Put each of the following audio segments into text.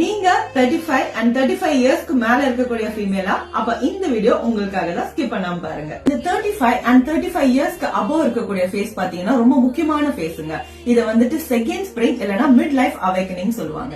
நீங்க 35 and 35 இயர்ஸ்க்கு மேல இருக்கக்கூடிய ஃபீமேலா அப்ப இந்த வீடியோ உங்களுக்காக தான் ஸ்கிப் பண்ணாம பாருங்க. இந்த 35 and 35 இயர்ஸ்க்கு above இருக்கக்கூடிய ஃபேஸ் பாத்தீங்கன்னா ரொம்ப முக்கியமான ஃபேஸ்ங்க. இத வந்துட்டு செகண்ட் ஸ்பிரிங் இல்லனா மிட் லைஃப் அவேக்கனிங் சொல்லுவாங்க.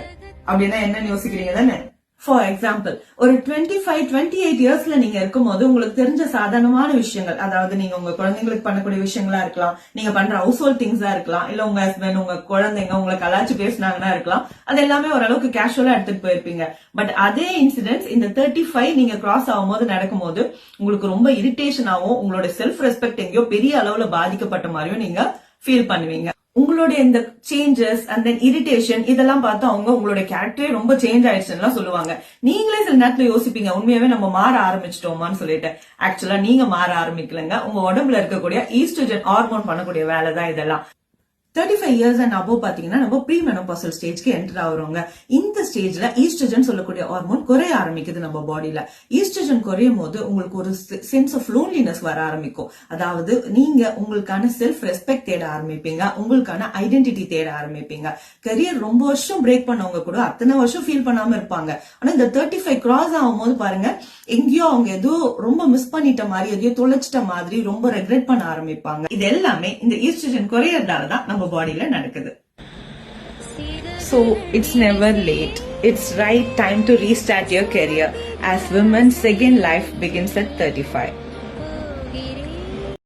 அப்படின்னா என்னன்னு யோசிக்கிறீங்க தானே? ஃபார் எக்ஸாம்பிள் ஒரு 25-28 இயர்ஸ்ல நீங்க இருக்கும்போது உங்களுக்கு தெரிஞ்ச சாதாரணமான விஷயங்கள், அதாவது நீங்க உங்க குழந்தைங்களுக்கு பண்ணக்கூடிய விஷயங்களா இருக்கலாம், நீங்க பண்ற ஹவுஸ் ஹோல்ட் திங்ஸா இருக்கலாம், இல்ல உங்க ஹஸ்பண்ட் உங்க குழந்தைங்க உங்களை கலாச்சு பேசினாங்கன்னா இருக்கலாம், அது எல்லாமே ஓரளவுக்கு கேஷுவலா எடுத்துட்டு போயிருப்பீங்க. பட் அதே இன்சிடென்ட்ஸ் இந்த 35 நீங்க கிராஸ் ஆகும்போது நடக்கும்போது உங்களுக்கு ரொம்ப இரிட்டேஷன் ஆகும், உங்களோட செல்ஃப் ரெஸ்பெக்ட் எங்கேயோ பெரிய அளவுல பாதிக்கப்பட்ட மாதிரியும் நீங்க ஃபீல் பண்ணுவீங்க. உங்களுடைய இந்த சேஞ்சஸ் அண்ட் தென் இரிட்டேஷன் இதெல்லாம் பார்த்து அவங்க உங்களுடைய கேரக்டரே ரொம்ப சேஞ்ச் ஆயிடுச்சுன்னு சொல்லுவாங்க. நீங்களே சில நேரத்துல யோசிப்பீங்க, உண்மையாவே நம்ம மாற ஆரம்பிச்சிட்டோமான்னு சொல்லிட்டு. ஆக்சுவலா நீங்க மாற ஆரம்பிக்கலங்க, உங்க உடம்புல இருக்கக்கூடிய ஈஸ்ட்ரோஜன் ஹார்மோன் பண்ணக்கூடிய வேலை தான் இதெல்லாம். 35 இயர்ஸ் அண்ட் above பாத்தீங்கன்னா நம்ம ப்ரீ மெனோபாசல் ஸ்டேஜ்க்கு என்டர் ஆகுறோங்க. இந்த ஸ்டேஜ்ல ஈஸ்ட்ரோஜன் சொல்லக்கூடிய ஹார்மோன் குறைய ஆரம்பிக்குது நம்ம பாடியில. ஈஸ்ட்ரோஜன் குறையும் போது உங்களுக்கு ஒரு சென்ஸ் ஆஃப் லோன்லினஸ் வர ஆரம்பிக்கும். அதாவது நீங்க உங்களுக்கான செல்ஃப் ரெஸ்பெக்ட் தேட ஆரம்பிப்பீங்க, உங்களுக்கான ஐடென்டிட்டி தேட ஆரம்பிப்பீங்க. கரியர் ரொம்ப வருஷம் பிரேக் பண்ணவங்க கூட அத்தனை வருஷம் ஃபீல் பண்ணாம இருப்பாங்க. ஆனா இந்த 35 கிராஸ் ஆகும்போது பாருங்க, எங்கேயோ அவங்க ஏதோ ரொம்ப மிஸ் பண்ணிட்ட மாதிரி, எதையோ தொலைச்சிட்ட மாதிரி ரொம்ப ரெக்ரெட் பண்ண ஆரம்பிப்பாங்க. இது எல்லாமே இந்த ஈஸ்ட்ரோஜன் குறையறதால தான் நம்ம பாடியில நடக்குது. So it's never late. It's right time to restart your career as women's second life begins at 35.